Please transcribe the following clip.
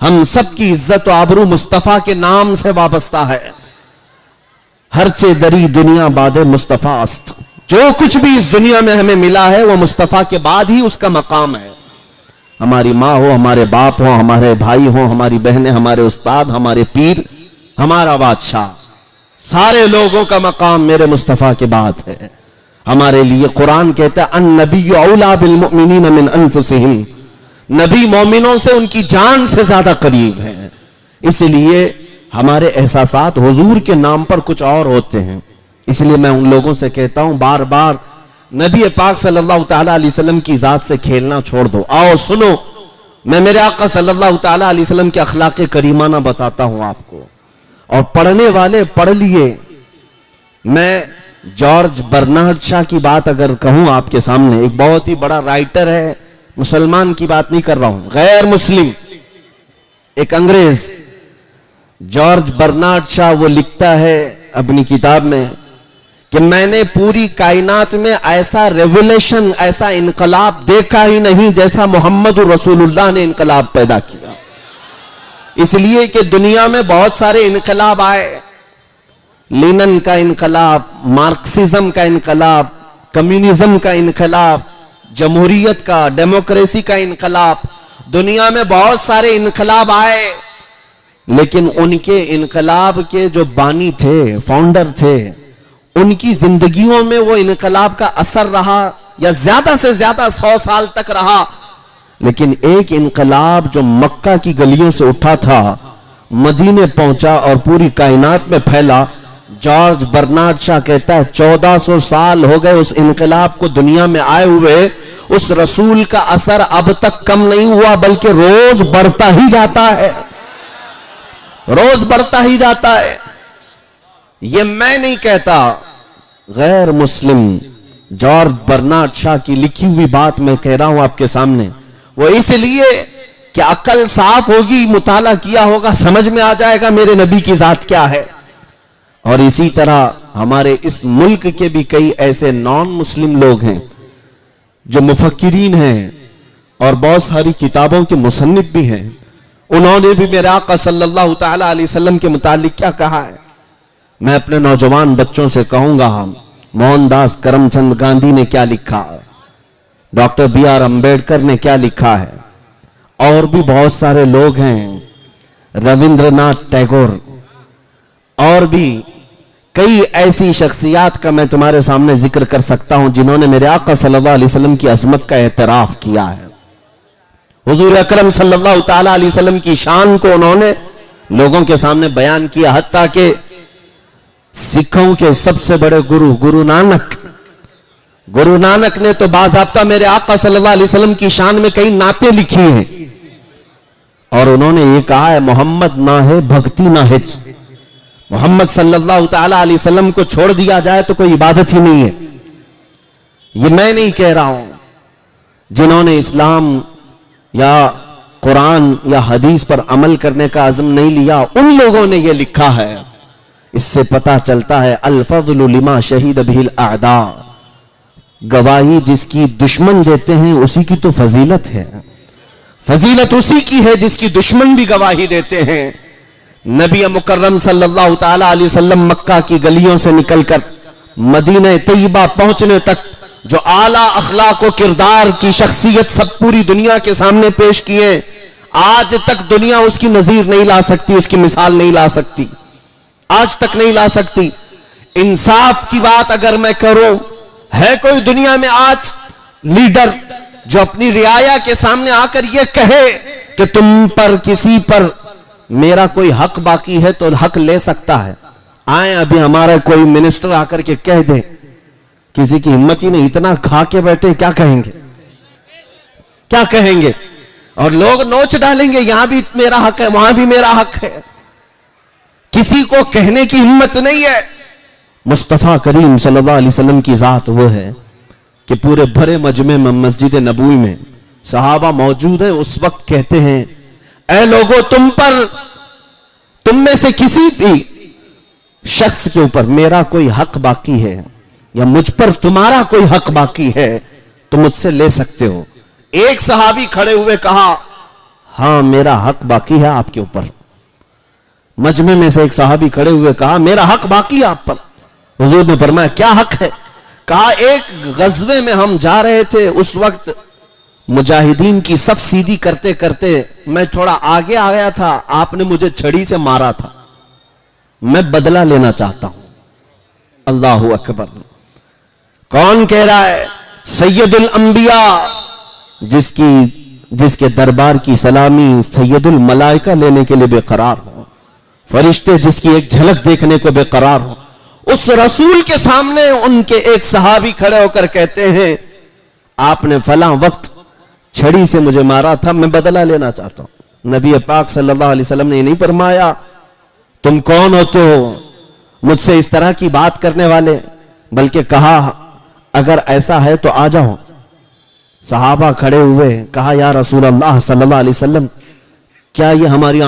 ہم سب کی عزت و آبرو مصطفیٰ کے نام سے وابستہ ہے. ہرچے دری دنیا باد مصطفیٰ است. جو کچھ بھی اس دنیا میں ہمیں ملا ہے وہ مصطفیٰ کے بعد ہی اس کا مقام ہے. ہماری ماں ہو، ہمارے باپ ہو، ہمارے بھائی ہو، ہماری بہنیں، ہمارے استاد، ہمارے پیر، ہمارا بادشاہ، سارے لوگوں کا مقام میرے مصطفیٰ کے بعد ہے. ہمارے لیے قرآن کہتا ہے النبی اولا بالمؤمنین من انفسہم. نبی مومنوں سے ان کی جان سے زیادہ قریب ہیں. اس لیے ہمارے احساسات حضور کے نام پر کچھ اور ہوتے ہیں. اس لیے میں ان لوگوں سے کہتا ہوں بار بار نبی پاک صلی اللہ تعالیٰ علیہ وسلم کی ذات سے کھیلنا چھوڑ دو. آؤ سنو، میں میرے آقا صلی اللہ تعالیٰ علیہ وسلم کے اخلاق کریمانہ بتاتا ہوں آپ کو. اور پڑھنے والے پڑھ لیے. میں جارج برنارڈ شاہ کی بات اگر کہوں آپ کے سامنے، ایک بہت ہی بڑا رائٹر ہے، مسلمان کی بات نہیں کر رہا ہوں، غیر مسلم، ایک انگریز، جارج برنارڈ شاہ، وہ لکھتا ہے اپنی کتاب میں کہ میں نے پوری کائنات میں ایسا ریولیشن، ایسا انقلاب دیکھا ہی نہیں جیسا محمد رسول اللہ نے انقلاب پیدا کیا. اس لیے کہ دنیا میں بہت سارے انقلاب آئے، لینن کا انقلاب، مارکسزم کا انقلاب، کمیونزم کا انقلاب، جمہوریت کا، ڈیموکریسی کا انقلاب، دنیا میں بہت سارے انقلاب آئے، لیکن ان کے انقلاب کے جو بانی تھے، فاؤنڈر تھے، ان کی زندگیوں میں وہ انقلاب کا اثر رہا یا زیادہ سے زیادہ 100 سال تک رہا. لیکن ایک انقلاب جو مکہ کی گلیوں سے اٹھا تھا، مدینے پہنچا اور پوری کائنات میں پھیلا. جارج برنارڈ شاہ کہتا ہے 1400 سال ہو گئے اس انقلاب کو دنیا میں آئے ہوئے، اس رسول کا اثر اب تک کم نہیں ہوا بلکہ روز بڑھتا ہی جاتا ہے، روز بڑھتا ہی جاتا ہے. یہ میں نہیں کہتا، غیر مسلم جارج برنارڈ شاہ کی لکھی ہوئی بات میں کہہ رہا ہوں آپ کے سامنے. وہ اس لیے کہ عقل صاف ہوگی، مطالعہ کیا ہوگا، سمجھ میں آ جائے گا میرے نبی کی ذات کیا ہے. اور اسی طرح ہمارے اس ملک کے بھی کئی ایسے نان مسلم لوگ ہیں جو مفکرین ہیں اور بہت ساری کتابوں کے مصنف بھی ہیں. انہوں نے بھی میرے آقا صلی اللہ تعالیٰ علیہ وسلم کے متعلق کیا کہا ہے. میں اپنے نوجوان بچوں سے کہوں گا، موہن داس کرم چند گاندھی نے کیا لکھا، ڈاکٹر بی آر امبیڈکر نے کیا لکھا ہے، اور بھی بہت سارے لوگ ہیں، رویندر ناتھ ٹیگور، اور بھی کئی ایسی شخصیات کا میں تمہارے سامنے ذکر کر سکتا ہوں جنہوں نے میرے آقا صلی اللہ علیہ وسلم کی عظمت کا اعتراف کیا ہے. حضور اکرم صلی اللہ تعالیٰ علیہ وسلم کی شان کو انہوں نے لوگوں کے سامنے بیان کیا، حتیٰ کہ سکھوں کے سب سے بڑے گرو نانک نے تو باضابطہ میرے آقا صلی اللہ علیہ وسلم کی شان میں کئی نعتیں لکھی ہیں، اور انہوں نے یہ کہا ہے محمد نہ ہے بھکتی نہ ہج. محمد صلی اللہ تعالیٰ علیہ وسلم کو چھوڑ دیا جائے تو کوئی عبادت ہی نہیں ہے. یہ میں نہیں کہہ رہا ہوں، جنہوں نے اسلام یا قرآن یا حدیث پر عمل کرنے کا عزم نہیں لیا، ان لوگوں نے یہ لکھا ہے. اس سے پتہ چلتا ہے الفضل لما شہید بہ الاعداء، گواہی جس کی دشمن دیتے ہیں اسی کی تو فضیلت ہے، فضیلت اسی کی ہے جس کی دشمن بھی گواہی دیتے ہیں. نبی مکرم صلی اللہ تعالیٰ علیہ وسلم مکہ کی گلیوں سے نکل کر مدینہ طیبہ پہنچنے تک جو اعلیٰ اخلاق و کردار کی شخصیت سب پوری دنیا کے سامنے پیش کیے، آج تک دنیا اس کی نظیر نہیں لا سکتی، اس کی مثال نہیں لا سکتی، آج تک نہیں لا سکتی. انصاف کی بات اگر میں کروں، ہے کوئی دنیا میں آج لیڈر جو اپنی رعایا کے سامنے آ کر یہ کہے کہ تم پر کسی پر میرا کوئی حق باقی ہے تو حق لے سکتا ہے؟ آئیں ابھی ہمارا کوئی منسٹر آ کر کے کہہ دے، کسی کی ہمت ہی نہیں، اتنا کھا کے بیٹھے، کیا کہیں گے، کیا کہیں گے؟ اور لوگ نوچ ڈالیں گے، یہاں بھی میرا حق ہے، وہاں بھی میرا حق ہے. کسی کو کہنے کی ہمت نہیں ہے. مصطفیٰ کریم صلی اللہ علیہ وسلم کی ذات وہ ہے کہ پورے بھرے مجمع میں مسجد نبوی میں صحابہ موجود ہیں، اس وقت کہتے ہیں اے لوگو، تم میں سے کسی بھی شخص کے اوپر میرا کوئی حق باقی ہے یا مجھ پر تمہارا کوئی حق باقی ہے تو مجھ سے لے سکتے ہو. ایک صحابی کھڑے ہوئے کہا ہاں میرا حق باقی ہے آپ کے اوپر. مجمع میں سے ایک صحابی کھڑے ہوئے کہا میرا حق باقی ہے آپ پر. حضور نے فرمایا کیا حق ہے؟ کہا ایک غزوے میں ہم جا رہے تھے, اس وقت مجاہدین کی صف سیدھی کرتے کرتے میں تھوڑا آگے آ گیا تھا, آپ نے مجھے چھڑی سے مارا تھا, میں بدلہ لینا چاہتا ہوں. اللہ اکبر. کون کہہ رہا ہے؟ سید الانبیاء, جس کے دربار کی سلامی سید الملائکہ لینے کے لیے بے قرار ہو, فرشتے جس کی ایک جھلک دیکھنے کو بے قرار ہو, اس رسول کے سامنے ان کے ایک صحابی کھڑے ہو کر کہتے ہیں آپ نے فلاں وقت چھڑی سے مجھے مارا تھا, میں بدلہ لینا چاہتا ہوں. نبی پاک صلی اللہ علیہ وسلم نے یہ نہیں فرمایا تم کون ہوتے ہو مجھ سے اس طرح کی بات کرنے والے, بلکہ کہا اگر ایسا ہے تو آ جاؤ. صحابہ کھڑے ہوئے, کہا یا رسول اللہ صلی اللہ علیہ وسلم کیا یہ ہماری